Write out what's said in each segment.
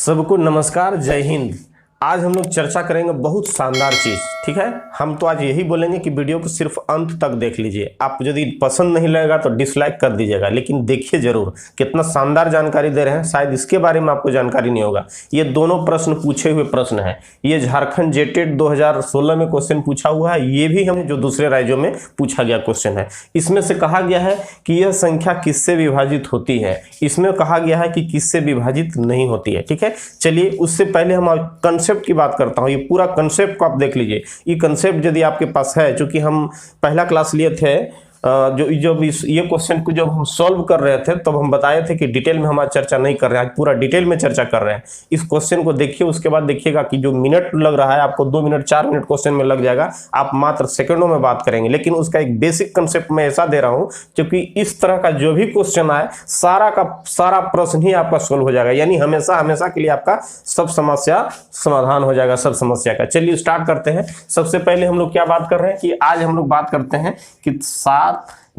सबको नमस्कार, जय हिंद। आज हम लोग चर्चा करेंगे बहुत शानदार चीज़। ठीक है, हम तो आज यही बोलेंगे कि वीडियो को सिर्फ अंत तक देख लीजिए। आप यदि पसंद नहीं लगेगा तो डिसलाइक कर दीजिएगा, लेकिन देखिए जरूर। कितना शानदार जानकारी दे रहे हैं, शायद इसके बारे में आपको जानकारी नहीं होगा। ये दोनों प्रश्न पूछे हुए प्रश्न हैं। ये झारखंड जेटेट 2016 में क्वेश्चन पूछा हुआ है। ये भी हम जो दूसरे राज्यों में पूछा गया क्वेश्चन है। इसमें से कहा गया है कि यह संख्या किससे विभाजित होती है। इसमें कहा गया है कि किससे विभाजित नहीं होती है। ठीक है, चलिए उससे पहले हम कंसेप्ट की बात करता हूं। ये पूरा कंसेप्ट को आप देख लीजिए। ये कंसेप्ट यदि आपके पास है, चूंकि हम पहला क्लास लिए थे, ये क्वेश्चन को जब हम सॉल्व कर रहे थे तब हम बताए थे कि डिटेल में हम आज चर्चा नहीं कर रहे हैं। आज पूरा डिटेल में चर्चा कर रहे हैं। इस क्वेश्चन को देखिए, उसके बाद देखिएगा कि जो मिनट लग रहा है आपको 2 मिनट 4 मिनट क्वेश्चन में लग जाएगा। आप मात्र सेकंडों में बात करेंगे, लेकिन उसका एक बेसिक कंसेप्ट मैं ऐसा दे रहा हूं क्योंकि इस तरह का जो भी क्वेश्चन आए सारा का सारा प्रश्न ही आपका सोल्व हो जाएगा, यानी हमेशा हमेशा के लिए आपका सब समस्या समाधान हो जाएगा, सब समस्या का। चलिए स्टार्ट करते हैं। सबसे पहले हम लोग क्या बात कर रहे हैं कि आज हम लोग बात करते हैं कि 7,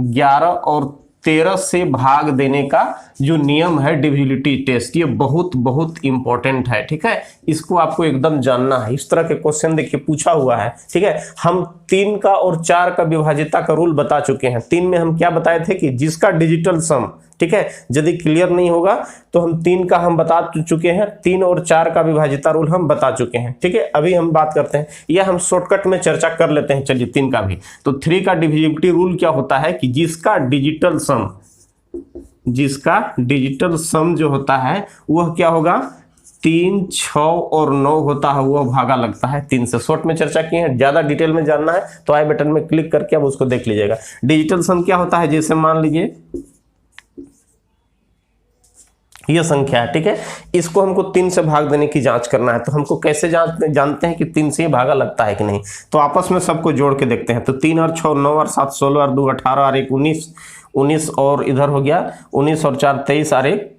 11 और 13 से भाग देने का जो नियम है डिविजिबिलिटी टेस्ट, ये बहुत बहुत इंपॉर्टेंट है। ठीक है, इसको आपको एकदम जानना है। इस तरह के क्वेश्चन देखिए पूछा हुआ है। ठीक है, हम 3 का और 4 का विभाजिता का रूल बता चुके हैं। 3 में हम क्या बताए थे कि जिसका डिजिटल सम, ठीक है, यदि क्लियर नहीं होगा तो हम 3 का हम बता चुके हैं। 3 और 4 का विभाजिता रूल हम बता चुके हैं। ठीक है, अभी हम बात करते हैं या हम शॉर्टकट में चर्चा कर लेते हैं। चलिए 3 का भी, तो 3 का डिविजिबिलिटी रूल क्या होता है कि जिसका डिजिटल सम जो होता है वह क्या होगा, 3, 6 और 9 होता है, वह भागा लगता है 3 से। शॉर्ट में चर्चा किए हैं। ज्यादा डिटेल में जानना है तो आई बटन में क्लिक करके अब उसको देख लीजिएगा। डिजिटल सम क्या होता है, जैसे मान लीजिए यह संख्या है। ठीक है, इसको हमको 3 से भाग देने की जांच करना है। तो हमको कैसे जानते हैं कि 3 से ही भागा लगता है कि नहीं, तो आपस में सबको जोड़ के देखते हैं। तो 3 और 6 9 और 7 16 और 2 18 और 1 19 और इधर हो गया 19 और 4 23 और 1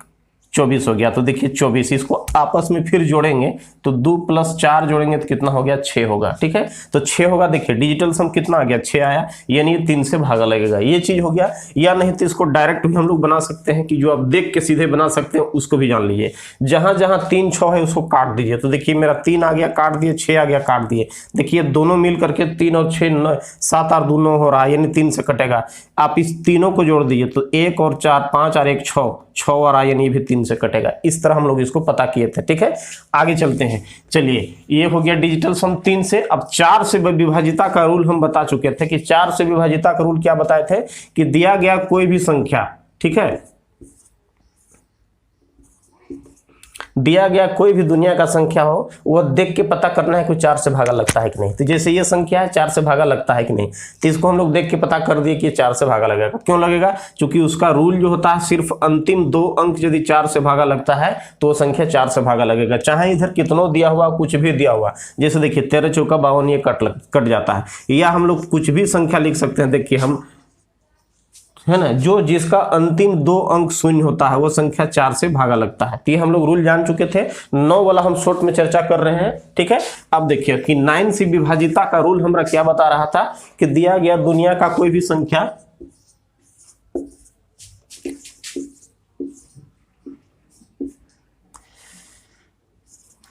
24 हो गया। तो देखिए 24, इसको आपस में फिर जोड़ेंगे तो 2 + 4 जोड़ेंगे तो कितना हो गया, 6 होगा। ठीक है, तो 6 होगा। देखिए डिजिटल सम कितना आ गया, 6 आया, यानी 3 से भागा लगेगा। ये चीज हो गया। या नहीं तो इसको डायरेक्ट भी हम लोग बना सकते हैं कि जो आप देख के सीधे बना सकते हैं, उसको भी जान लीजिए। जहां जहां 3 6 है उसको काट दीजिए। तो देखिए मेरा 3 आ गया, काट दिए, 6 आ गया, काट दिए। देखिए दोनों मिल करके 3 और 6 9 7 और 2 9 हो रहा है, यानी 3 से कटेगा। आप इस तीनों को जोड़ दीजिए तो 1 और 4 5 और 1 6 और आया, यानी भी 3 से कटेगा। इस तरह हम लोग इसको पता किए थे। ठीक है, आगे चलते हैं। चलिए ये हो गया डिजिटल सम 3 से। अब 4 से विभाजिता का रूल हम बता चुके थे कि 4 से विभाजिता का रूल क्या बताए थे कि दिया गया कोई भी संख्या, ठीक है, दिया गया कोई भी दुनिया का संख्या हो, वह देख के पता करना है कि 4 से भागा लगता है कि नहीं। तो जैसे ये संख्या है, 4 से भागा लगता है कि नहीं, तो इसको हम लोग देख के पता कर दिए कि 4 से भागा लगेगा। क्यों लगेगा, क्योंकि उसका रूल जो होता है सिर्फ अंतिम 2 अंक यदि 4 से भागा लगता है तो वो संख्या 4 से भागा लगेगा, चाहे इधर कितनों दिया हुआ, कुछ भी दिया हुआ। जैसे देखिए 13 चौका 52, ये कट जाता है। या हम लोग कुछ भी संख्या लिख सकते हैं। देखिए हम, है ना, जो जिसका अंतिम 2 अंक शून्य होता है वो संख्या 4 से भागा लगता है। तो ये हम लोग रूल जान चुके थे। 9 वाला हम शॉर्ट में चर्चा कर रहे हैं। ठीक है, अब देखिए कि 9 से विभाजिता का रूल हमरा क्या बता रहा था कि दिया गया दुनिया का कोई भी संख्या,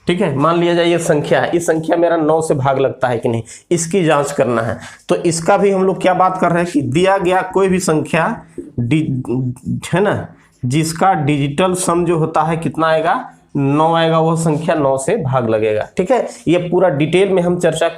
ठीक है, मान लिया जाए ये संख्या है, इस संख्या मेरा 9 से भाग लगता है कि नहीं, इसकी जांच करना है। तो इसका भी हम लोग क्या बात कर रहे हैं कि दिया गया कोई भी संख्या, है ना, जिसका डिजिटल सम जो होता है कितना आएगा, 9 आएगा, वह संख्या 9 से भाग लगेगा। ठीक है, ये पूरा डिटेल में हम चर्चा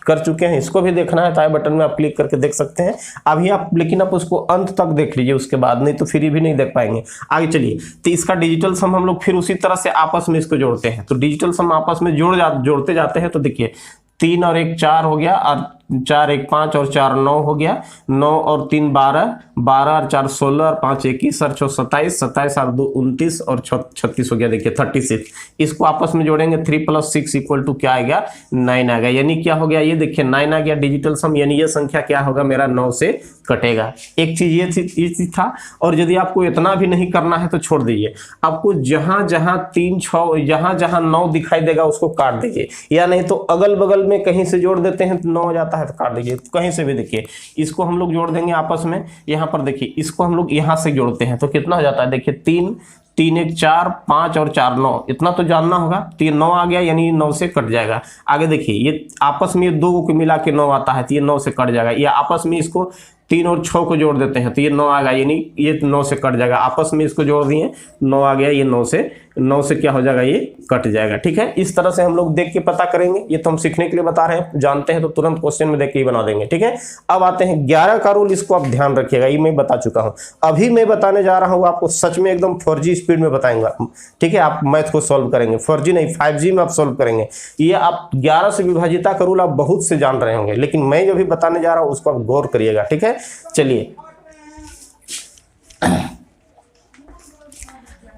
कर चुके हैं। इसको भी देखना है तो आई बटन में आप क्लिक करके देख सकते हैं अभी आप, लेकिन आप उसको अंत तक देख लीजिए, उसके बाद नहीं तो फिर भी नहीं देख पाएंगे। आगे चलिए, तो इसका डिजिटल सम हम लोग फिर उसी तरह से आपस में इसको जोड़ते हैं। तो डिजिटल सम आपस में जोड़ते जाते हैं। तो देखिए 3 और 1 4 हो गया, और 4 1 5 और 4 9 हो गया, 9 और 3 12, 12 और 4 16 और 5 21 और 6 27, 27 और 2 29 और 36 हो गया। देखिए 36, इसको आपस में जोड़ेंगे 3 + 6 = क्या आएगा, 9 आ गया। यानी क्या हो गया, ये देखिए 9 आ गया डिजिटल सम, यानी ये संख्या क्या होगा, मेरा 9 से कटेगा। एक चीज ये चीज था। और यदि आपको इतना भी नहीं करना है तो छोड़ दीजिए। आपको जहां जहां 3 6 जहां 9 दिखाई देगा उसको काट दीजिए, या नहीं तो अगल बगल में कहीं से जोड़ देते हैं तो 9 हो जाता है तो काट दीजिए। कहीं से भी देखिए, इसको हम लोग जोड़ देंगे आपस में। यहाँ पर देखिए इसको हम लोग यहाँ से जोड़ते हैं तो कितना हो जाता है, देखिए 3 3 1 4 5 और 4 9, इतना तो जानना होगा। तो ये 9 आ गया, यानी 9 से कट जाएगा। आगे देखिए, ये आपस में ये 2 को मिला के 9 आता है, तो ये 9 से कट जाएगा। ये आपस में इसको 3 और 6 को जोड़ देते हैं तो ये 9 आ गया, यानी ये 9 से कट जाएगा। आपस में इसको जोड़ दिए 9 आ गया, ये 9 से क्या हो जाएगा, ये कट जाएगा। ठीक है, इस तरह से हम लोग देख के पता करेंगे। ये तो हम सीखने के लिए बता रहे हैं, जानते हैं तो तुरंत क्वेश्चन में देख के ही बना देंगे। ठीक है, अब आते हैं 11 का रूल, इसको आप ध्यान रखिएगा, ये मैं बता चुका हूँ। अभी मैं बताने जा रहा हूँ आपको, सच में एकदम 4G स्पीड में बताएंगा। ठीक है, आप मैथ को सॉल्व करेंगे, 4G नहीं 5G में आप सॉल्व करेंगे। ये आप 11 से विभाजिता का रूल आप बहुत से जान रहे होंगे, लेकिन मैं जो भी बताने जा रहा हूँ उसको आप गौर करिएगा। ठीक है, चलिए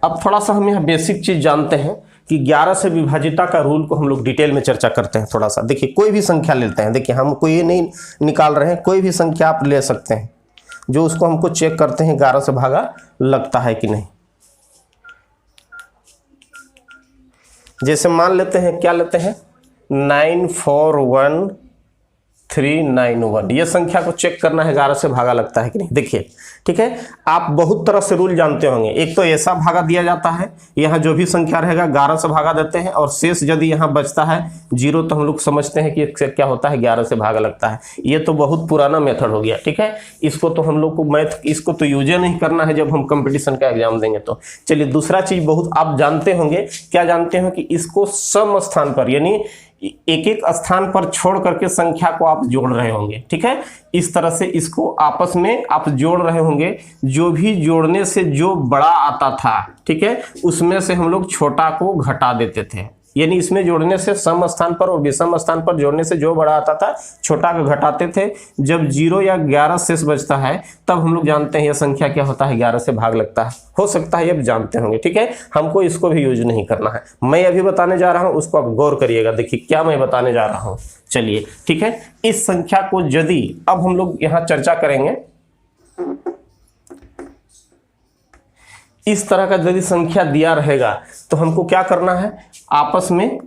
अब थोड़ा सा हम यहाँ बेसिक चीज जानते हैं कि 11 से विभाजिता का रूल को हम लोग डिटेल में चर्चा करते हैं थोड़ा सा। देखिए, कोई भी संख्या लेते हैं, देखिए हमको ये नहीं निकाल रहे हैं, कोई भी संख्या आप ले सकते हैं, जो उसको हमको चेक करते हैं 11 से भागा लगता है कि नहीं। जैसे मान लेते हैं, क्या लेते हैं, 941391, ये संख्या को चेक करना है 11 से भागा लगता है कि नहीं। देखिए, ठीक है, आप बहुत तरह से रूल जानते होंगे। एक तो ऐसा भागा दिया जाता है, यहाँ जो भी संख्या रहेगा 11 से भागा देते हैं, और शेष यदि यहाँ बचता है 0 तो हम लोग समझते हैं कि क्या होता है, 11 से भागा लगता है। ये तो बहुत पुराना मेथड हो गया। ठीक है, इसको तो हम लोग को मैथ इसको तो यूज नहीं करना है जब हम कंपटीशन का एग्जाम देंगे तो। चलिए, दूसरा चीज बहुत आप जानते होंगे, क्या जानते हो, कि इसको सम स्थान पर, यानी एक एक स्थान पर छोड़ करके संख्या को आप जोड़ रहे होंगे। ठीक है, इस तरह से इसको आपस में आप जोड़ रहे होंगे, जो भी जोड़ने से जो बड़ा आता था, ठीक है, उसमें से हम लोग छोटा को घटा देते थे। यानी इसमें जोड़ने से सम स्थान पर और विषम स्थान पर जोड़ने से जो बड़ा आता था छोटा को घटाते थे। जब 0 या 11 शेष बचता है तब हम लोग जानते हैं यह संख्या क्या होता है, 11 से भाग लगता है। हो सकता है ये जानते होंगे। ठीक है, हमको इसको भी यूज नहीं करना है, मैं अभी बताने जा रहा हूं, उसको आप गौर करिएगा। देखिए क्या मैं बताने जा रहा हूं। चलिए, ठीक है, इस संख्या को यदि अब हम लोग यहां चर्चा करेंगे, इस तरह का यदि संख्या दिया रहेगा तो हमको क्या करना है, आपस में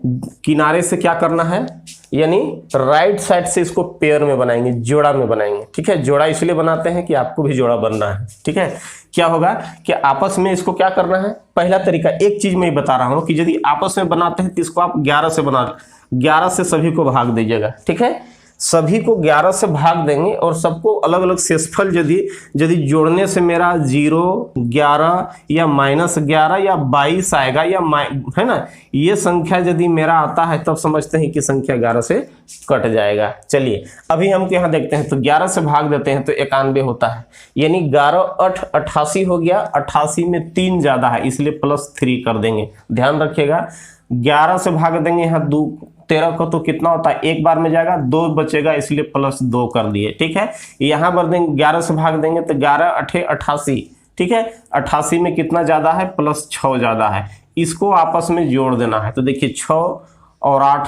किनारे से क्या करना है, यानी राइट साइड से इसको पेयर में बनाएंगे, जोड़ा में बनाएंगे। ठीक है, जोड़ा इसलिए बनाते हैं कि आपको भी जोड़ा बनना है। ठीक है, क्या होगा कि आपस में इसको क्या करना है, पहला तरीका, एक चीज मैं बता रहा हूं कि यदि आपस में बनाते हैं तो इसको आप 11 से बना, 11 से सभी को भाग दीजिएगा। ठीक है, सभी को 11 से भाग देंगे और सबको अलग अलग शेषफल यदि जोड़ने से मेरा 0, 11 या -11 या 22 आएगा, या है ना, ये संख्या यदि मेरा आता है तब समझते हैं कि संख्या 11 से कट जाएगा। चलिए अभी हम यहाँ देखते हैं, तो 11 से भाग देते हैं तो 91 होता है, यानी 11 8 88 हो गया। 88 में 3 ज्यादा है इसलिए +3 कर देंगे, ध्यान रखिएगा। 11 से भाग देंगे यहाँ 2 13 को, तो कितना होता है, एक बार में जाएगा, 2 बचेगा इसलिए +2 कर दिए। ठीक है, यहाँ पर देंगे 11 से भाग देंगे तो 11 8 88। ठीक है, 88 में कितना ज्यादा है, +6 ज्यादा है, इसको आपस में जोड़ देना है। तो देखिए 6 और 8,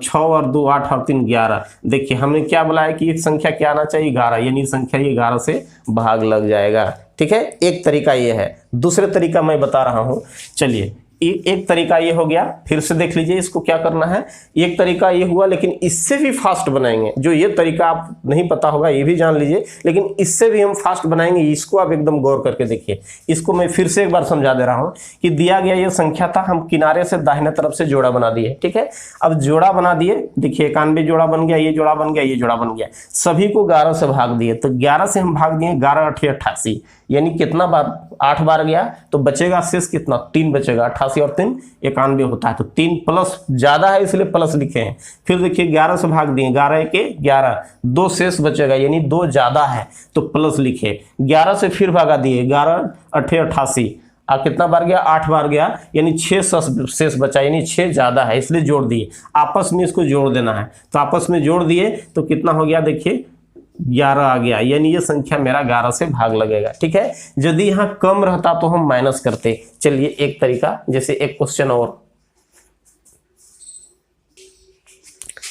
6 और 2 8 और 3 11। देखिए हमने क्या बोला कि एक संख्या क्या आना चाहिए, 11, यानी संख्या ये 11 से भाग लग जाएगा। ठीक है, एक तरीका ये है। दूसरे तरीका मैं बता रहा हूं, चलिए एक तरीका ये हो गया, फिर से देख लीजिए इसको क्या करना है। एक तरीका ये हुआ, लेकिन इससे भी फास्ट बनाएंगे। जो ये तरीका आप नहीं पता होगा ये भी जान लीजिए, लेकिन इससे भी हम फास्ट बनाएंगे, इसको आप एकदम गौर करके देखिए। इसको मैं फिर से एक बार समझा दे रहा हूं कि दिया गया ये संख्या था, हम किनारे से दाहिने तरफ से जोड़ा बना दिए। ठीक है, अब जोड़ा बना दिए, देखिए 91 जोड़ा बन गया, ये जोड़ा बन गया, ये जोड़ा बन गया, सभी को 11 से भाग दिए। तो 11 से हम भाग दिए, 11 8 88, यानी कितना बार, 8 बार गया, तो बचेगा शेष कितना, 3 बचेगा। 88 और 3 91 होता है, तो 3 प्लस ज्यादा है इसलिए प्लस लिखे हैं। फिर देखिए 11 से भाग दिए, 11 के 11, 2 शेष बचेगा, यानी 2 ज्यादा है तो प्लस लिखे। 11 से फिर भागा दिए, 11 8 88, कितना बार गया, 8 बार गया, यानी 6 शेष बचा, यानी 6 ज्यादा है इसलिए जोड़ दिए। आपस में इसको जोड़ देना है, तो आपस में जोड़ दिए तो कितना हो गया, देखिए 11 आ गया, यानी ये संख्या मेरा 11 से भाग लगेगा। ठीक है, यदि यहाँ कम रहता तो हम माइनस करते। चलिए एक तरीका, जैसे एक क्वेश्चन और,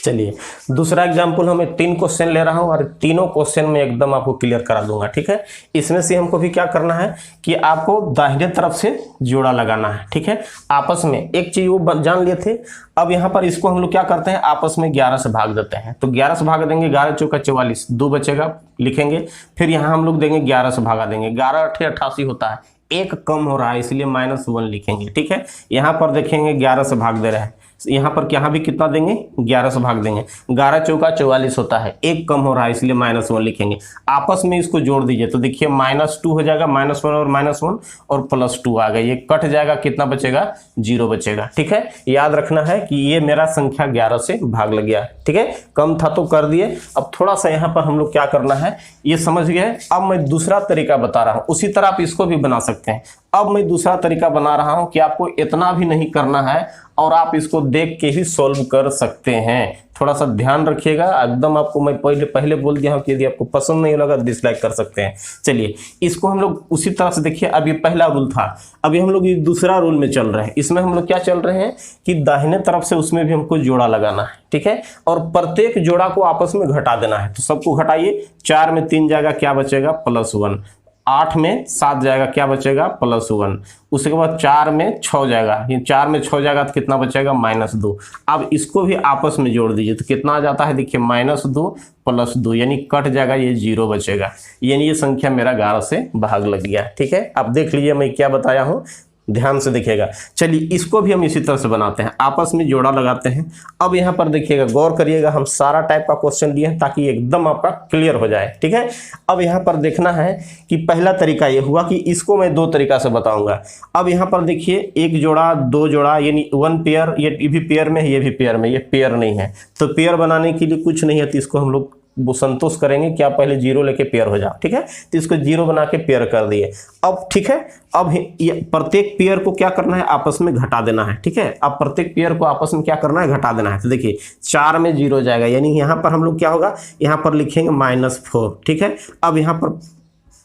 चलिए दूसरा एग्जाम्पल, हमें 3 क्वेश्चन ले रहा हूं और तीनों क्वेश्चन में एकदम आपको क्लियर करा दूंगा। ठीक है, इसमें से हमको भी क्या करना है कि आपको दाहिने तरफ से जोड़ा लगाना है। ठीक है, आपस में एक चीज वो जान लिए थे। अब यहाँ पर इसको हम लोग क्या करते हैं, आपस में 11 से भाग देते हैं। तो 11 से भाग देंगे, 11 चौका 44, 2 बचेगा, लिखेंगे। फिर यहाँ हम लोग देंगे 11 से भागा देंगे, 11 8 88 होता है, एक कम हो रहा है इसलिए -1 लिखेंगे। ठीक है, यहाँ पर देखेंगे 11 से भाग दे रहा है, यहाँ पर यहाँ भी कितना देंगे 11 से भाग देंगे, 11 चौका 44 होता है, एक कम हो रहा है इसलिए -1 लिखेंगे। आपस में इसको जोड़ दीजिए तो देखिए -2 हो जाएगा, -1 और -1 और +2 आ गया, ये कट जाएगा, कितना बचेगा 0 बचेगा। ठीक है, याद रखना है कि ये मेरा संख्या 11 से भाग लग गया। ठीक है, कम था तो कर दिए। अब थोड़ा सा यहाँ पर हम लोग क्या करना है ये समझ गए। अब मैं दूसरा तरीका बता रहा हूँ, उसी तरह आप इसको भी बना सकते हैं। अब मैं दूसरा तरीका बना रहा हूं कि आपको इतना भी नहीं करना है और आप इसको देख के ही सॉल्व कर सकते हैं। थोड़ा सा ध्यान रखिएगा, एकदम आपको मैं पहले बोल दिया हूं कि यदि आपको पसंद नहीं लगा डिसलाइक कर सकते हैं। चलिए इसको हम लोग उसी तरह से देखिए। अब ये पहला रूल था, अभी हम लोग ये दूसरा रूल में चल रहे हैं। इसमें हम लोग क्या चल रहे हैं कि दाहिने तरफ से उसमें भी हमको जोड़ा लगाना है। ठीक है, और प्रत्येक जोड़ा को आपस में घटा देना है। तो सबको घटाइए, 4 में 3 जाएगा, क्या बचेगा +1, 8 में 7 जाएगा, क्या बचेगा +1, उसके बाद 4 में 6 जाएगा, ये 4 में 6 जाएगा तो कितना बचेगा -2। अब इसको भी आपस में जोड़ दीजिए तो कितना आ जाता है देखिए -2 +2, यानी कट जाएगा, ये 0 बचेगा, यानी ये संख्या मेरा 11 से भाग लग गया। ठीक है, अब देख लीजिए मैं क्या बताया हूँ, ध्यान से देखिएगा। चलिए इसको भी हम इसी तरह से बनाते हैं, आपस में जोड़ा लगाते हैं। अब यहाँ पर देखिएगा, गौर करिएगा, हम सारा टाइप का क्वेश्चन लिए हैं ताकि एकदम आपका क्लियर हो जाए। ठीक है, अब यहाँ पर देखना है कि पहला तरीका ये हुआ कि इसको मैं 2 तरीका से बताऊंगा। अब यहाँ पर देखिए 1 जोड़ा 2 जोड़ा यानी 1 पेयर, ये भी पेयर में है, ये भी पेयर में, ये पेयर नहीं है तो पेयर बनाने के लिए कुछ नहीं है, तो इसको हम लोग वो संतोष करेंगे कि आप पहले 0 लेके पेयर हो जाओ। ठीक है, तो इसको 0 बना के पेयर कर दिए। अब ठीक है, अब ये प्रत्येक पेयर को क्या करना है आपस में घटा देना है। ठीक है, अब प्रत्येक पेयर को आपस में क्या करना है घटा देना है। तो देखिए 4 में 0 जाएगा, यानी यहाँ पर हम लोग क्या होगा, यहाँ पर लिखेंगे -4। ठीक है, अब यहाँ पर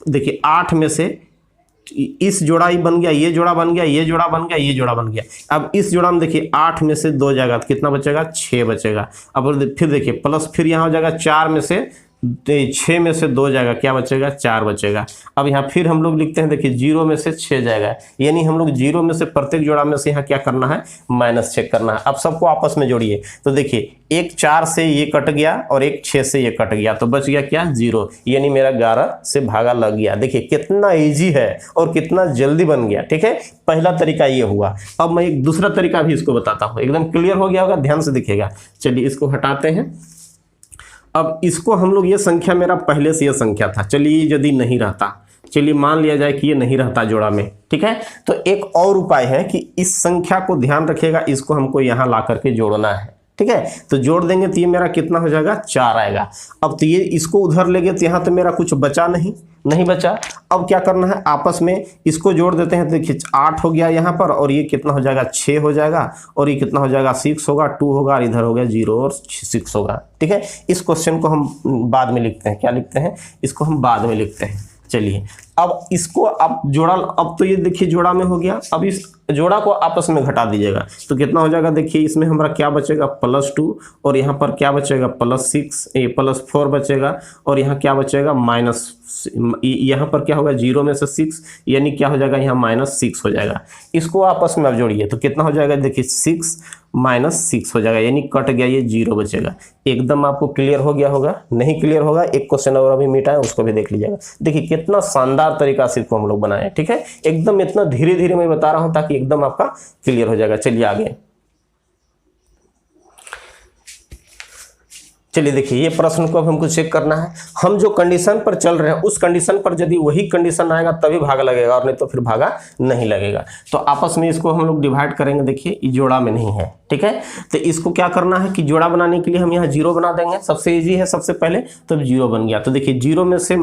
देखिए 8 में से इस जोड़ा ही बन गया, ये जोड़ा बन गया, ये जोड़ा बन गया, ये जोड़ा बन गया। अब इस जोड़ा में देखिए 8 में से 2 जाएगा तो कितना बचेगा 6 बचेगा। अब फिर देखिए प्लस, फिर यहाँ हो जाएगा 4 में से 6 में से 2 जाएगा, क्या बचेगा 4 बचेगा। अब यहाँ फिर हम लोग लिखते हैं, देखिए 0 में से 6 जाएगा, यानी हम लोग 0 में से प्रत्येक जोड़ा में से यहाँ क्या करना है -6 करना है। अब सबको आपस में जोड़िए तो देखिए एक 4 से ये कट गया और एक 6 से ये कट गया, तो बच गया क्या 0, यानी मेरा 11 से भागा लग गया। देखिए कितना इजी है और कितना जल्दी बन गया। ठीक है, पहला तरीका ये हुआ। अब मैं एक दूसरा तरीका भी इसको बताता हूँ, एकदम क्लियर हो गया होगा, ध्यान से देखिएगा। चलिए इसको हटाते हैं। अब इसको हम लोग, ये संख्या मेरा पहले से ये संख्या था, चलिए यदि नहीं रहता, चलिए मान लिया जाए कि ये नहीं रहता जोड़ा में। ठीक है, तो एक और उपाय है कि इस संख्या को ध्यान रखिएगा, इसको हमको यहाँ ला करके जोड़ना है। ठीक है, तो जोड़ देंगे तो ये मेरा कितना हो जाएगा 4 आएगा। अब तो ये इसको उधर ले गए तो यहाँ तो मेरा कुछ बचा नहीं बचा। अब क्या करना है, आपस में इसको जोड़ देते हैं। देखिए 8 हो गया यहाँ पर, और ये कितना हो जाएगा 6 हो जाएगा, और ये कितना हो जाएगा 6 होगा, 2 होगा, और इधर हो गया 0 और 6 होगा। ठीक है, इस क्वेश्चन को हम बाद में लिखते हैं, क्या लिखते हैं, इसको हम बाद में लिखते हैं। चलिए अब इसको आप जोड़ा, अब तो ये देखिए जोड़ा में हो गया। अब इस जोड़ा को आपस में घटा दीजिएगा तो कितना हो जाएगा, देखिए इसमें हमारा क्या बचेगा +2, और यहाँ पर क्या बचेगा +6, +4 बचेगा, और यहाँ क्या बचेगा यहाँ पर क्या होगा 0 में से 6, यानी क्या हो जाएगा यहाँ -6 हो जाएगा। इसको आपस में अब जोड़िए तो कितना हो जाएगा, देखिए 6 -6 हो जाएगा, यानी कट गया, ये 0 बचेगा। एकदम आपको क्लियर हो गया होगा। नहीं क्लियर होगा, एक क्वेश्चन और अभी मिटा है, उसको भी देख लीजिएगा। देखिए कितना शानदार तरीका से इसको हम लोग बनाए। ठीक है, एकदम इतना धीरे धीरे मैं बता रहा हूं ताकि एकदम आपका क्लियर हो जाएगा। चलिए आगे, चलिए देखिए ये प्रश्न को अब हमको चेक करना है। हम जो कंडीशन पर चल रहे हैं उस कंडीशन पर यदि वही कंडीशन आएगा तभी भागा लगेगा, और नहीं तो फिर भागा नहीं लगेगा। तो आपस में इसको हम लोग डिवाइड करेंगे। देखिए ये जोड़ा में नहीं है। ठीक है, तो इसको क्या करना है कि जोड़ा बनाने के लिए हम यहाँ 0 बना देंगे, सबसे इजी है। सबसे पहले तो 0 बन गया, तो देखिए 0 में से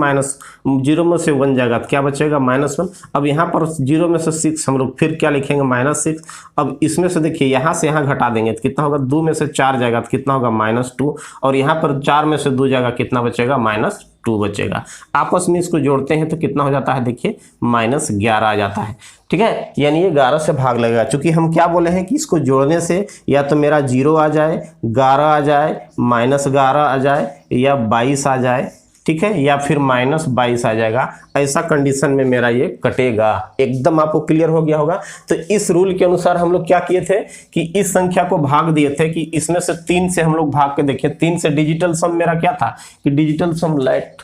1 जाएगा तो क्या बचेगा -1। अब यहाँ पर 0 में से 6 हम लोग फिर क्या लिखेंगे -6। अब इसमें से देखिए यहाँ से यहाँ घटा देंगे तो कितना होगा, 2 में से 4 जाएगा तो कितना होगा -2, और यहाँ पर 4 में से 2 जाएगा, कितना बचेगा -2 बचेगा। आपस में इसको जोड़ते हैं तो कितना हो जाता है, देखिए -11 आ जाता है। ठीक है, यानी ये 11 से भाग लगेगा। चूंकि हम क्या बोले हैं कि इसको जोड़ने से या तो मेरा 0 आ जाए, 11 आ जाए, -11 आ जाए, या 22 आ जाए। ठीक है, या फिर -22 आ जाएगा। ऐसा कंडीशन में मेरा ये कटेगा। एकदम आपको क्लियर हो गया होगा। तो इस रूल के अनुसार हम लोग क्या किए थे कि इस संख्या को भाग दिए थे कि इसमें से 3 से हम लोग भाग के देखे। 3 से डिजिटल सम मेरा क्या था कि डिजिटल सम लेट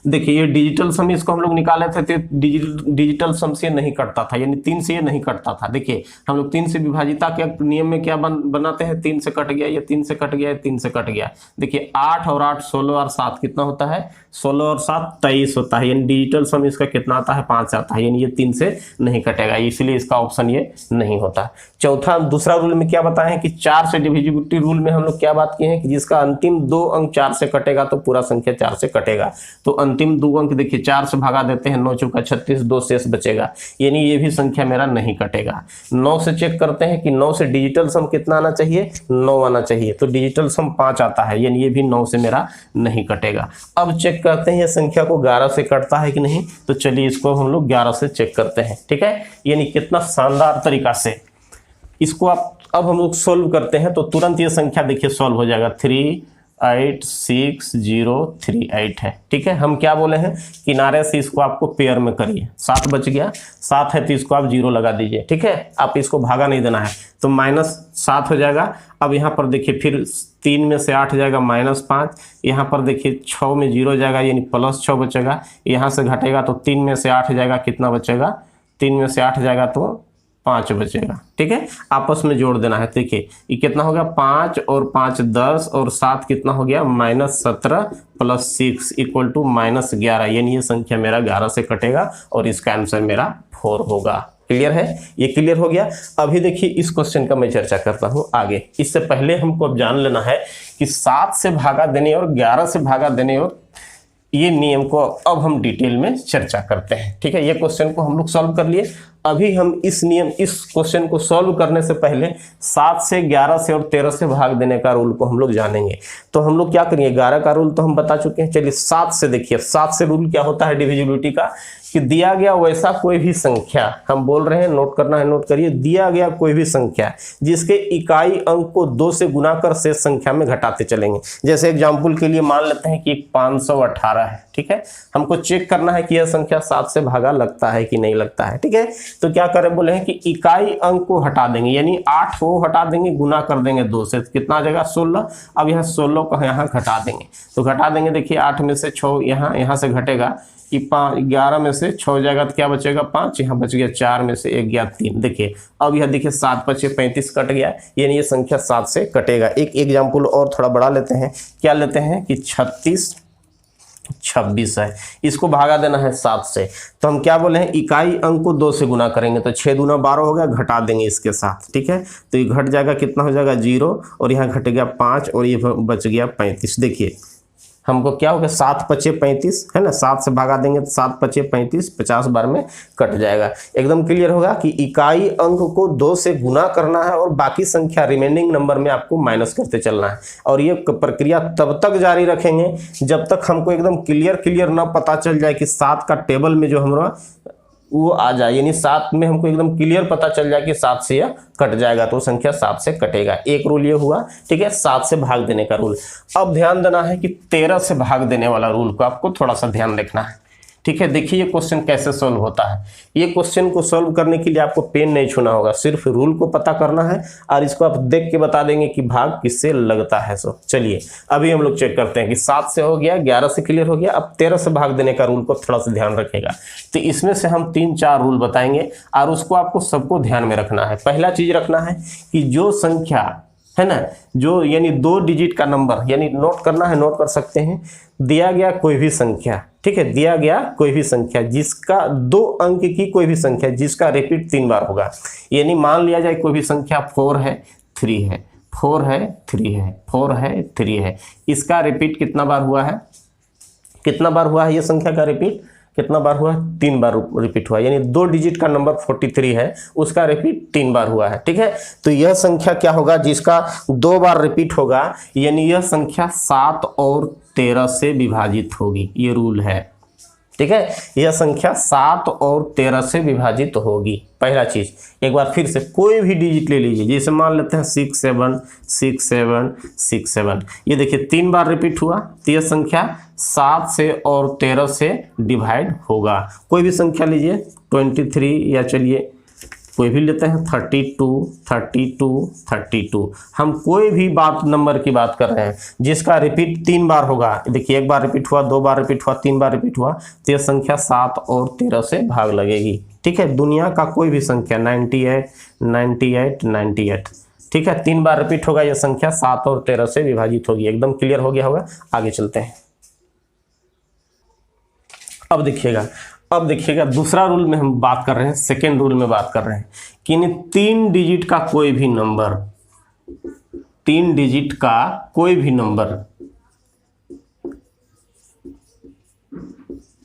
देखिए ये डिजिटल सम इसको हम लोग निकाले थे तो डिजिटल सम से नहीं कटता था, यानी 3 से ये नहीं कटता था। देखिए हम लोग 3 से विभाजिता के नियम में क्या बनाते हैं, 3 से कट गया, ये 3 से कट गया, 3 से कट गया। देखिए 8 और 8 16 और 7 कितना होता है, 16 और 7 23 होता है, यानी डिजिटल सम इसका कितना आता है, 5 आता है, यानी ये 3 से नहीं कटेगा, इसलिए इसका ऑप्शन ये नहीं होता। चौथा दूसरा रूल में क्या बताए हैं कि 4 से डिविजिबिलिटी रूल में हम लोग क्या बात किए हैं कि जिसका अंतिम 2 अंक 4 से कटेगा तो पूरा संख्या 4 से कटेगा। तो अंतिम 2 अंक देखिए 4 से भागा देते हैं, 9 चौका 36, 2 शेष बचेगा, यानी ये भी संख्या मेरा नहीं कटेगा। 9 से चेक करते हैं कि 9 से डिजिटल सम कितना आना चाहिए, 9 आना चाहिए, तो डिजिटल सम 5 आता है, यानी ये भी 9 से मेरा नहीं कटेगा। अब चेक करते हैं ये संख्या को 11 से कटता है कि नहीं, तो चलिए इसको हम लोग 11 से चेक करते हैं। ठीक है, यानी कितना शानदार तरीका से इसको अब हम लोग सोल्व करते हैं, तो तुरंत ये संख्या देखिए सोल्व हो जाएगा। 386,038 है। ठीक है, हम क्या बोले हैं, किनारे से इसको आपको पेयर में करिए, 7 बच गया, 7 है तो इसको आप 0 लगा दीजिए। ठीक है, आप इसको भागा नहीं देना है, तो -7 हो जाएगा। अब यहाँ पर देखिए फिर 3 में से 8 जाएगा -5, यहाँ पर देखिए 6 में 0 जाएगा, यानी +6 बचेगा, यहाँ से घटेगा तो 3 में से 8 जाएगा, कितना बचेगा, 3 में से 8 जाएगा तो 5 बचेगा। ठीक है, आपस में जोड़ देना है। देखिए ये कितना हो गया, 5 और 5 10 और 7 कितना हो गया, -17 + 6 = -11, यानी ये संख्या मेरा 11 से कटेगा और इसका आंसर मेरा 4 होगा। क्लियर है, ये क्लियर हो गया। अभी देखिए इस क्वेश्चन का मैं चर्चा करता हूं आगे। इससे पहले हमको अब जान लेना है कि 7 से भागा देने और 11 से भागा देने और ये नियम को अब हम डिटेल में चर्चा करते हैं। ठीक है, ये क्वेश्चन को हम लोग सॉल्व कर लिए। अभी हम इस क्वेश्चन को सॉल्व करने से पहले 7 से 11 से और 13 से भाग देने का रूल को हम लोग जानेंगे। तो हम लोग क्या करेंगे, 11 का रूल तो हम बता चुके हैं। चलिए 7 से देखिए, 7 से रूल क्या होता है डिविजिबिलिटी का, कि दिया गया वैसा कोई भी संख्या, हम बोल रहे हैं, नोट करना है, नोट करिए, दिया गया कोई भी संख्या जिसके इकाई अंक को 2 से गुना कर शेष संख्या में घटाते चलेंगे। जैसे एग्जांपल के लिए मान लेते हैं कि 518 है। ठीक है, हमको चेक करना है कि यह संख्या 7 से भागा लगता है कि नहीं लगता है। ठीक है, तो क्या करें, बोले हैं कि इकाई अंक को हटा देंगे, यानी 8 को हटा देंगे, गुना कर देंगे 2 से, कितना आ जाएगा 16। अब यहाँ 16 को यहाँ घटा देंगे, तो घटा देंगे, देखिए 8 में से 6 यहाँ से घटेगा, कि 11 में से 6 जाएगा तो क्या बचेगा, 5, यहाँ बच गया, 4 में से 1 गया 3। देखिए अब यह देखिए 7 बचे 35 कट गया, यानी ये संख्या 7 से कटेगा। एक एग्जाम्पल और थोड़ा बड़ा लेते हैं, क्या लेते हैं कि 36 26 है, इसको भागा देना है 7 से, तो हम क्या बोले हैं, इकाई अंक को 2 से गुना करेंगे, तो 6 दूना 12 हो गया, घटा देंगे इसके साथ। ठीक है, तो ये घट जाएगा, कितना हो जाएगा 0, और यहाँ घट गया 5 और ये बच गया 35। देखिए हमको क्या हो गया, 7 पचे 35 है ना, 7 से भागा देंगे तो 7 पचे 35, 50 बार में कट जाएगा। एकदम क्लियर होगा कि इकाई अंक को 2 से गुना करना है और बाकी संख्या रिमेनिंग नंबर में आपको माइनस करते चलना है। और ये प्रक्रिया तब तक जारी रखेंगे जब तक हमको एकदम क्लियर ना पता चल जाए कि 7 का टेबल में जो हमारा वो आ जाए, यानी 7 में हमको एकदम क्लियर पता चल जाए कि 7 से यह कट जाएगा, तो संख्या 7 से कटेगा। एक रूल ये हुआ। ठीक है, 7 से भाग देने का रूल। अब ध्यान देना है कि 13 से भाग देने वाला रूल को आपको थोड़ा सा ध्यान रखना है। ठीक है, देखिए ये क्वेश्चन कैसे सोल्व होता है। ये क्वेश्चन को सोल्व करने के लिए आपको पेन नहीं छूना होगा, सिर्फ रूल को पता करना है और इसको आप देख के बता देंगे कि भाग किससे लगता है। सो चलिए अभी हम लोग चेक करते हैं कि 7 से हो गया, 11 से क्लियर हो गया, अब 13 से भाग देने का रूल को थोड़ा सा ध्यान रखेगा। तो इसमें से हम 3-4 रूल बताएंगे और उसको आपको सबको ध्यान में रखना है। पहला चीज रखना है कि जो संख्या है ना, जो यानी 2 डिजिट का नंबर, यानी नोट करना है, नोट कर सकते हैं, दिया गया कोई भी संख्या, ठीक है, दिया गया कोई भी संख्या जिसका 2 अंक की कोई भी संख्या जिसका रिपीट 3 बार होगा, यानी मान लिया जाए कोई भी संख्या 4 है 3 है, 4 है 3 है, 4 है 3 है, इसका रिपीट कितना बार हुआ है, कितना बार हुआ है ये संख्या का रिपीट, कितना बार हुआ है, 3 बार रिपीट हुआ, यानी 2 डिजिट का नंबर 43 है, उसका रिपीट 3 बार हुआ है। ठीक है, तो यह संख्या क्या होगा, जिसका 2 बार रिपीट होगा, यानी यह संख्या 7 और 13 से विभाजित होगी। ये रूल है। ठीक है, यह संख्या 7 और 13 से विभाजित होगी। पहला चीज, एक बार फिर से कोई भी डिजिट ले लीजिए, जैसे मान लेते हैं 6 7 6 7 6 7, ये देखिए 3 बार रिपीट हुआ, तो यह संख्या 7 से और 13 से डिवाइड होगा। कोई भी संख्या लीजिए 23 या चलिए कोई भी लेते हैं 32 32 32। हम कोई भी बात नंबर की बात कर रहे हैं जिसका रिपीट 3 बार होगा, देखिए 1 बार रिपीट हुआ, 2 बार रिपीट हुआ, 3 बार रिपीट हुआ, तो यह संख्या 7 और 13 से भाग लगेगी। ठीक है, दुनिया का कोई भी संख्या 98 98 98, ठीक है, 3 बार रिपीट होगा, यह संख्या 7 और 13 से विभाजित होगी। एकदम क्लियर हो गया होगा। आगे चलते हैं। अब देखिएगा दूसरा रूल में हम बात कर रहे हैं, सेकेंड रूल में बात कर रहे हैं कि 3 डिजिट का कोई भी नंबर, 3 डिजिट का कोई भी नंबर,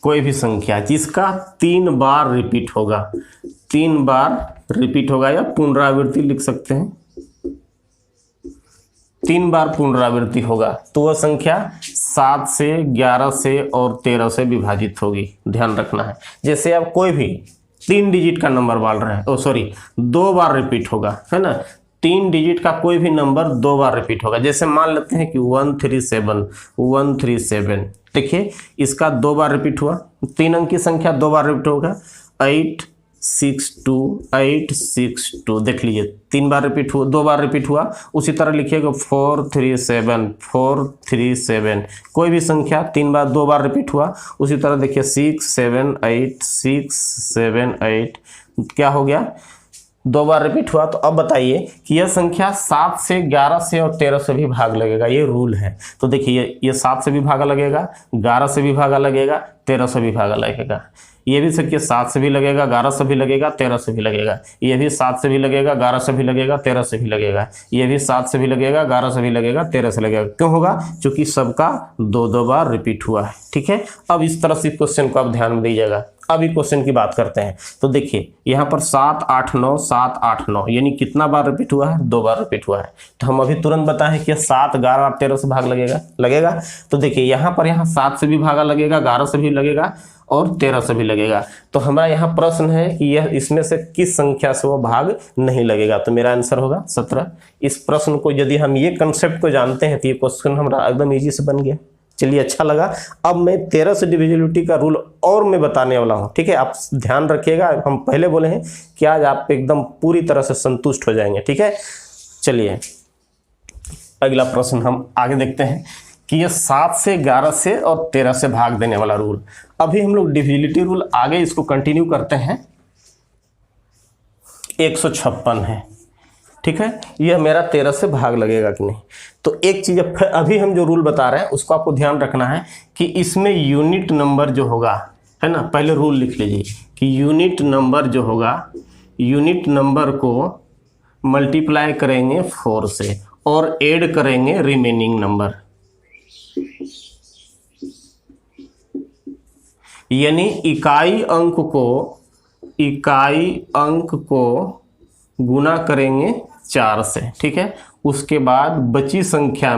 कोई भी संख्या जिसका 3 बार रिपीट होगा, 3 बार रिपीट होगा या पुनरावृत्ति लिख सकते हैं, 3 बार पुनरावृत्ति होगा, तो वह संख्या 7 से 11 से और 13 से विभाजित होगी। ध्यान रखना है। जैसे आप कोई भी 3 डिजिट का नंबर बोल रहे हैं, 2 बार रिपीट होगा, है ना, 3 डिजिट का कोई भी नंबर 2 बार रिपीट होगा। जैसे मान लेते हैं कि 137, देखिए इसका 2 बार रिपीट हुआ, 3 अंक की संख्या 2 बार रिपीट होगा, 862, देख लीजिए 3 बार रिपीट हुआ, 2 बार रिपीट हुआ। उसी तरह लिखिएगा 437, कोई भी संख्या 3 बार 2 बार रिपीट हुआ। उसी तरह देखिए 678, क्या हो गया, 2 बार रिपीट हुआ। तो अब बताइए कि यह संख्या 7 से 11 से और 13 से भी भाग लगेगा, ये रूल है। तो देखिए ये 7 से भी भागा लगेगा, 11 से भी भागा लगेगा, 13 से भी भागा लगेगा। ये भी देखिए 7 से भी लगेगा, 11 से भी लगेगा, 13 से भी लगेगा। ये भी 7 से भी लगेगा, 11 से भी लगेगा, 13 से भी लगेगा। ये भी 7 से भी लगेगा, 11 से भी लगेगा, 13 से लगेगा। क्यों होगा? क्योंकि सबका 2 बार रिपीट हुआ है। ठीक है, अब इस तरह से क्वेश्चन को आप ध्यान में दीजिएगा। अभी क्वेश्चन की बात करते हैं। तो देखिए यहाँ पर 7 8 9 7 8 9 यानी कितना बार रिपीट हुआ है? 2 बार रिपीट हुआ है। तो हम अभी तुरंत बताएं कि 7 11 और 13 से भाग लगेगा। तो देखिए यहाँ 7 से भी भागा लगेगा, 11 से भी लगेगा और 13 से भी लगेगा। तो हमारा यहाँ प्रश्न है कि यह इसमें से किस संख्या से वो भाग नहीं लगेगा। तो मेरा आंसर होगा 17। इस प्रश्न को यदि हम ये कंसेप्ट को जानते हैं तो ये क्वेश्चन हमारा एकदम इजी से बन गया। चलिए, अच्छा लगा। अब मैं 13 से डिविजिबिलिटी का रूल और मैं बताने वाला हूँ। ठीक है, आप ध्यान रखिएगा। हम पहले बोले हैं कि आज आप एकदम पूरी तरह से संतुष्ट हो जाएंगे। ठीक है, चलिए अगला प्रश्न हम आगे देखते हैं कि ये 7 से 11 से और 13 से भाग देने वाला रूल। अभी हम लोग डिविजिबिलिटी रूल आगे इसको कंटिन्यू करते हैं। 156 है। ठीक है, यह मेरा 13 से भाग लगेगा कि नहीं। तो एक चीज अभी हम जो रूल बता रहे हैं उसको आपको ध्यान रखना है कि इसमें यूनिट नंबर जो होगा, है ना, पहले रूल लिख लीजिए कि यूनिट नंबर जो होगा, यूनिट नंबर को मल्टीप्लाई करेंगे 4 से और ऐड करेंगे रिमेनिंग नंबर। यानी इकाई अंक को गुना करेंगे 4 से। ठीक है, उसके बाद बची संख्या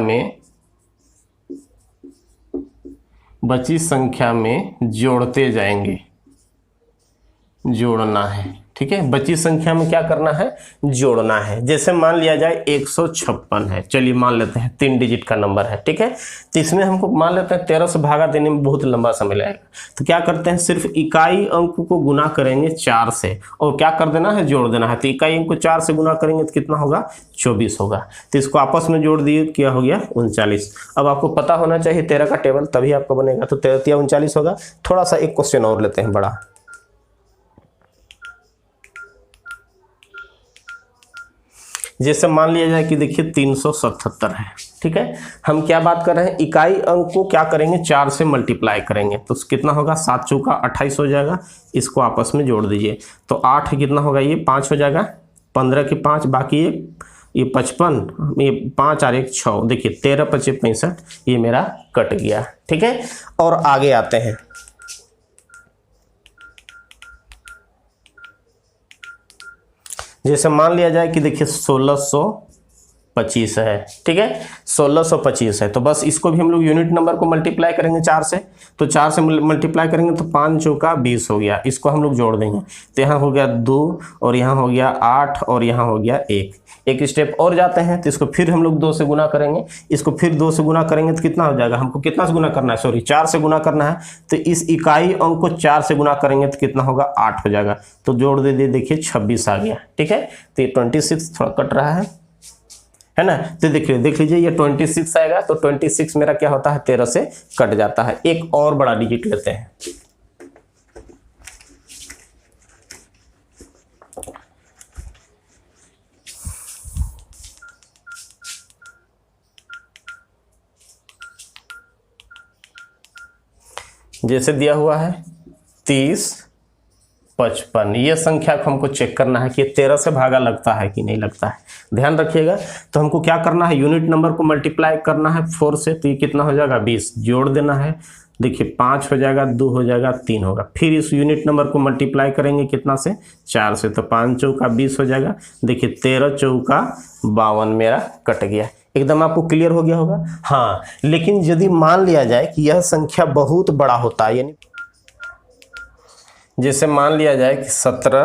में जोड़ते जाएंगे, जोड़ना है। ठीक है, बची संख्या में क्या करना है? जोड़ना है। जैसे मान लिया जाए 156 है, चलिए मान लेते हैं 3 डिजिट का नंबर है। ठीक है, तो इसमें हमको मान लेते हैं 13 से भागा देने में बहुत लंबा समय लगेगा। तो क्या करते हैं, सिर्फ इकाई अंक को गुना करेंगे 4 से और क्या कर देना है? जोड़ देना है। तो इकाई अंक को 4 से गुना करेंगे तो कितना होगा? 24 होगा। तो इसको आपस में जोड़ दिए, क्या हो गया? 39। अब आपको पता होना चाहिए 13 का टेबल, तभी आपको बनेगा। तो 13 या 39 होगा। थोड़ा सा एक क्वेश्चन और लेते हैं बड़ा। जैसे मान लिया जाए कि देखिए 377 है। ठीक है, हम क्या बात कर रहे हैं? इकाई अंक को क्या करेंगे? 4 से मल्टीप्लाई करेंगे। तो कितना होगा? 7 चौका 28 हो जाएगा। इसको आपस में जोड़ दीजिए तो 8 कितना होगा? ये 5 हो जाएगा, 15 के 5, बाकी ये 55, ये 5 और 1 6। देखिए 13 25 65, ये मेरा कट गया। ठीक है, और आगे आते हैं। जैसे मान लिया जाए कि देखिए 1600 25 है, ठीक है, 1625 है। तो बस इसको भी हम लोग यूनिट नंबर को मल्टीप्लाई करेंगे 4 से, तो 4 से मल्टीप्लाई करेंगे तो 5 चौका 20 हो गया। इसको हम लोग जोड़ देंगे तो यहाँ हो गया 2 और यहाँ हो गया 8 और यहाँ हो गया 1। एक स्टेप और जाते हैं तो इसको फिर हम लोग 2 से गुना करेंगे, इसको फिर 2 से गुना करेंगे तो कितना हो जाएगा, हमको कितना से गुना करना है, सॉरी 4 से गुना करना है। तो इस इकाई अंक को 4 से गुना करेंगे तो कितना होगा, 8 हो जाएगा। तो जोड़ दे दिए, देखिए 26 आ गया, ठीक है। तो ये 26 थोड़ा कट रहा है ना। तो देख लीजिए ये 26 आएगा, तो 26 मेरा क्या होता है, 13 से कट जाता है। एक और बड़ा डिजिट लेते हैं, जैसे दिया हुआ है 30, 55। ये संख्या को हमको चेक करना है कि 13 से भागा लगता है कि नहीं लगता है, ध्यान रखिएगा। तो हमको क्या करना है, यूनिट नंबर को मल्टीप्लाई करना है 4 से, तो ये कितना हो जाएगा, 20। जोड़ देना है, देखिए 5 हो जाएगा, 2 हो जाएगा, 3 होगा। फिर इस यूनिट नंबर को मल्टीप्लाई करेंगे कितना से, 4 से, तो 5 चौका 20 हो जाएगा। देखिए 13 चौका 52 मेरा कट गया। एकदम आपको क्लियर हो गया होगा। हाँ, लेकिन यदि मान लिया जाए कि यह संख्या बहुत बड़ा होता है, यानी जैसे मान लिया जाए कि 17,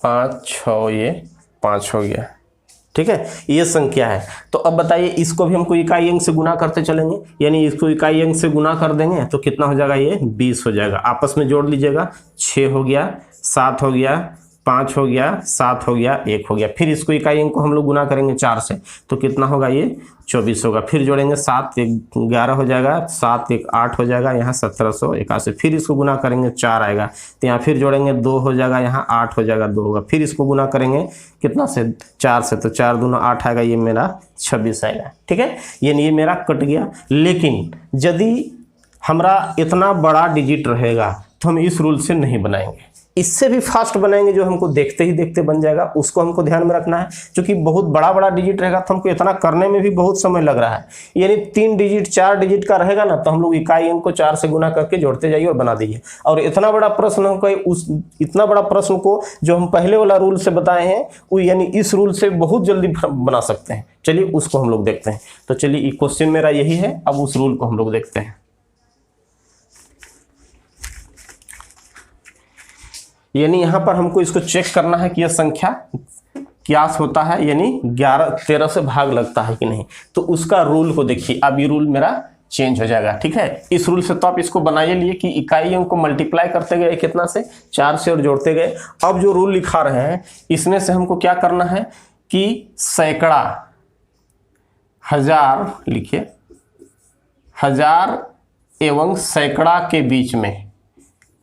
5, 6, ये 5 हो गया, ठीक है, ये संख्या है। तो अब बताइए इसको भी हमको इकाई अंक से गुना करते चलेंगे, यानी इसको इकाई अंक से गुना कर देंगे तो कितना हो जाएगा, ये 20 हो जाएगा। आपस में जोड़ लीजिएगा, 6 हो गया, 7 हो गया, 5 हो गया, 7 हो गया, 1 हो गया। फिर इसको इकाई अंक को हम लोग गुना करेंगे 4 से, तो कितना होगा, ये 24 होगा। फिर जोड़ेंगे 7 1 11 हो जाएगा, 7 1 8 हो जाएगा, यहाँ 1781। फिर इसको गुना करेंगे 4 आएगा, तो यहाँ फिर जोड़ेंगे 2 हो जाएगा, यहाँ 8 हो जाएगा, 2 होगा। फिर इसको गुना करेंगे कितना से, 4 से, तो 4 दूना 8 आएगा, ये मेरा 26 आएगा, ठीक है। ये मेरा कट गया। लेकिन यदि हमारा इतना बड़ा डिजिट रहेगा तो हम इस रूल से नहीं बनाएंगे, इससे भी फास्ट बनाएंगे, जो हमको देखते ही देखते बन जाएगा, उसको हमको ध्यान में रखना है। क्योंकि बहुत बड़ा बड़ा डिजिट रहेगा तो हमको इतना करने में भी बहुत समय लग रहा है। यानी 3 डिजिट 4 डिजिट का रहेगा ना, तो हम लोग इकाई अंक को 4 से गुना करके जोड़ते जाइए और बना दीजिए। और इतना बड़ा प्रश्न हमको इतना बड़ा प्रश्न को जो हम पहले वाला रूल से बताए हैं, वो यानी इस रूल से बहुत जल्दी बना सकते हैं। चलिए उसको हम लोग देखते हैं। तो चलिए क्वेश्चन मेरा यही है, अब उस रूल को हम लोग देखते हैं। यानी यहाँ पर हमको इसको चेक करना है कि यह संख्या क्या होता है, यानी 13 से भाग लगता है कि नहीं। तो उसका रूल को देखिए, अब ये रूल मेरा चेंज हो जाएगा, ठीक है। इस रूल से तो आप इसको बनाइए लिए कि इकाई अंक को मल्टीप्लाई करते गए कितना से, 4 से, और जोड़ते गए। अब जो रूल लिखा रहे हैं इसमें से हमको क्या करना है कि सैकड़ा, हजार लिखिए, हजार एवं सैकड़ा के बीच में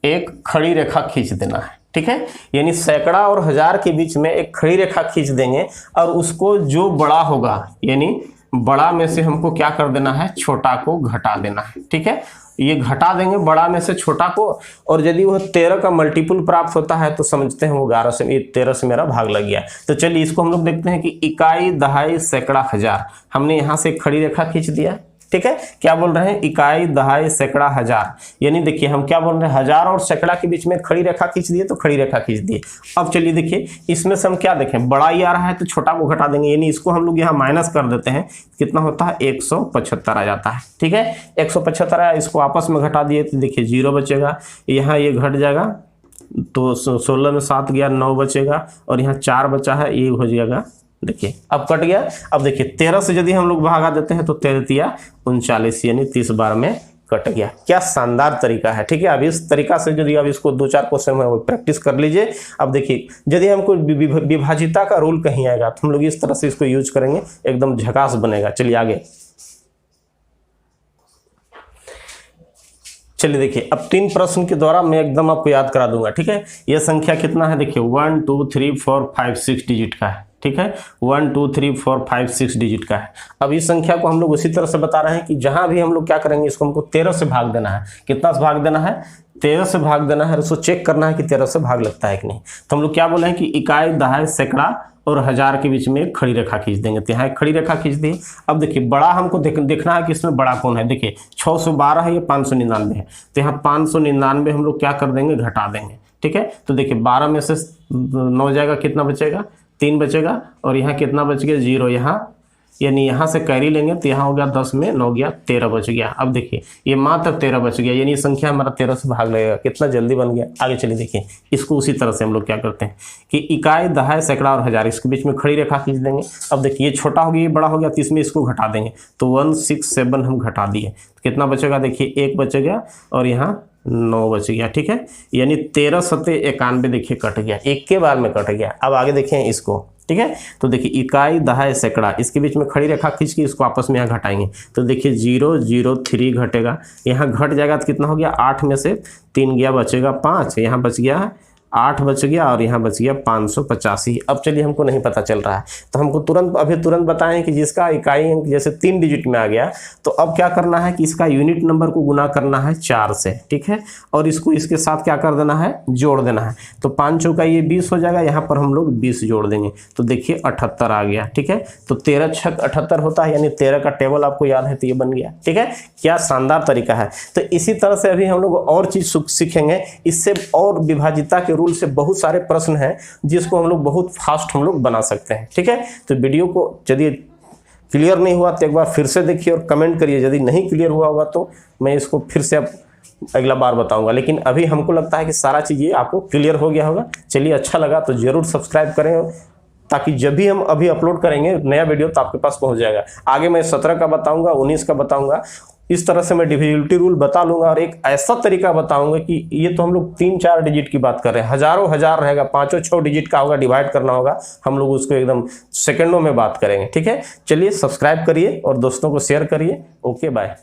एक खड़ी रेखा खींच देना है, ठीक है। यानी सैकड़ा और हजार के बीच में एक खड़ी रेखा खींच देंगे, और उसको जो बड़ा होगा, यानी बड़ा में से हमको क्या कर देना है, छोटा को घटा देना है, ठीक है। ये घटा देंगे बड़ा में से छोटा को, और यदि वह 13 का मल्टीपल प्राप्त होता है तो समझते हैं वो 11 से, 13 से मेरा भाग लग गया। तो चलिए इसको हम लोग देखते हैं कि इकाई, दहाई, सैकड़ा, हजार, हमने यहाँ से खड़ी रेखा खींच दिया, ठीक है। क्या बोल रहे हैं, इकाई, दहाई, सैकड़ा, हजार। यानी देखिए हम क्या बोल रहे हैं, हजार और सैकड़ा के बीच में खड़ी रेखा खींच दिए, तो खड़ी रेखा खींच दिए। अब चलिए देखिए इसमें से हम क्या देखें, बड़ा ही आ रहा है तो छोटा को घटा देंगे, यानी इसको हम लोग यहाँ माइनस कर देते हैं। कितना होता है, 175 आ जाता है, ठीक है। 175 आया, इसको आपस में घटा दिए तो देखिए 0 बचेगा, यहाँ ये घट जाएगा, तो 16 में 7 गया, 9 बचेगा, और यहाँ 4 बचा है, ये हो जाएगा, देखिए अब कट गया। अब देखिए 13 से यदि हम लोग भागा देते हैं तो 13 39, यानी 30 बार में कट गया। क्या शानदार तरीका है, ठीक है। अब इस तरीका से यदि अब इसको 2-4 क्वेश्चन में प्रैक्टिस कर लीजिए। अब देखिए यदि हमको विभाजिता का रूल कहीं आएगा तो हम लोग इस तरह से इसको यूज करेंगे, एकदम झकास बनेगा। चलिए आगे चलिए देखिए, अब 3 प्रश्न के द्वारा मैं एकदम आपको याद करा दूंगा, ठीक है। यह संख्या कितना है, देखिए 1 2 3 4 5 6 डिजिट का है, ठीक है। 1 2 3 4 5 6 डिजिट का है। अब इस संख्या को हम लोग उसी तरह से बता रहे हैं कि जहां भी हम लोग क्या करेंगे, इसको हमको 13 से भाग देना है। कितना से भाग देना है, 13 से भाग देना है। उसको चेक करना है कि 13 से भाग लगता है कि नहीं। तो हम लोग क्या बोले हैं कि इकाई, दहाई, सैकड़ा और हजार के बीच में एक खड़ी रेखा खींच देंगे। तो यहाँ एक खड़ी रेखा खींच दी। अब देखिए बड़ा हमको देखना है कि इसमें बड़ा कौन है। देखिए 612 है, ये 599 है, तो यहाँ 599 हम लोग क्या कर देंगे, घटा देंगे, ठीक है। तो देखिए 12 में से 9 जाएगा, कितना बचेगा, 3 बचेगा, और यहाँ कितना बच गया, 0, यहाँ यानी यहाँ से कैरी लेंगे तो यहाँ हो गया 10 में 9 गया, 13 बच गया। अब देखिए ये मात्र 13 बच गया, यानी संख्या हमारा 13 से भाग लगेगा, कितना जल्दी बन गया। आगे चलिए देखिए, इसको उसी तरह से हम लोग क्या करते हैं कि इकाई, दहाई, सैकड़ा और हजार, इसके बीच में खड़ी रेखा खींच देंगे। अब देखिए ये छोटा हो गया, ये बड़ा हो गया, तो इसमें इसको घटा देंगे, तो 167 हम घटा दिए, तो कितना बचेगा, देखिए 1 बच गया और यहाँ 9 बच गया, ठीक है। यानी 13 सत्ते 91 देखिए कट गया, एक के बार में कट गया। अब आगे देखें इसको, ठीक है। तो देखिए इकाई, दहाई, सैकड़ा, इसके बीच में खड़ी रेखा खींच के इसको आपस में यहाँ घटाएंगे, तो देखिए 003 घटेगा, यहाँ घट जाएगा तो कितना हो गया, 8 में से 3 गया, बचेगा 5, यहाँ बच गया 8 बच गया और यहाँ बच गया 585। अब चलिए हमको नहीं पता चल रहा है, तो हमको तुरंत बताएं कि जिसका इकाई अंक जैसे 3 डिजिट में आ गया, तो अब क्या करना है कि इसका यूनिट नंबर को गुना करना है 4 से, ठीक है, और इसको इसके साथ क्या कर देना है, जोड़ देना है। तो 5 चौका ये 20 हो जाएगा, यहाँ पर हम लोग 20 जोड़ देंगे, तो देखिए 78 आ गया, ठीक है। तो 13 छक 78 होता है, यानी 13 का टेबल आपको याद है तो ये बन गया, ठीक है। क्या शानदार तरीका है। तो इसी तरह से अभी हम लोग और चीज सीखेंगे, इससे और विभाजिता के रूल से बहुत सारे प्रश्न हैं जिसको हम लोग बहुत फास्ट हम लोग बना सकते हैं, ठीक है। तो वीडियो को यदि क्लियर नहीं हुआ तो एक बार फिर से देखिए और कमेंट करिए, यदि नहीं क्लियर हुआ होगा तो मैं इसको फिर से अब अगला बार बताऊंगा, लेकिन अभी हमको लगता है कि सारा चीज़ ये आपको क्लियर हो गया होगा। चलिए अच्छा लगा तो जरूर सब्सक्राइब करें, ताकि जब भी हम अभी अपलोड करेंगे नया वीडियो तो आपके पास पहुंच जाएगा। आगे मैं 17 का बताऊंगा, 19 का बताऊंगा, इस तरह से मैं डिविजिबिलिटी रूल बता लूंगा, और एक ऐसा तरीका बताऊंगा कि ये तो हम लोग 3-4 डिजिट की बात कर रहे हैं, हजारों हजार रहेगा, 5-6 डिजिट का होगा, डिवाइड करना होगा, हम लोग उसको एकदम सेकंडों में बात करेंगे, ठीक है। चलिए सब्सक्राइब करिए और दोस्तों को शेयर करिए। Okay bye.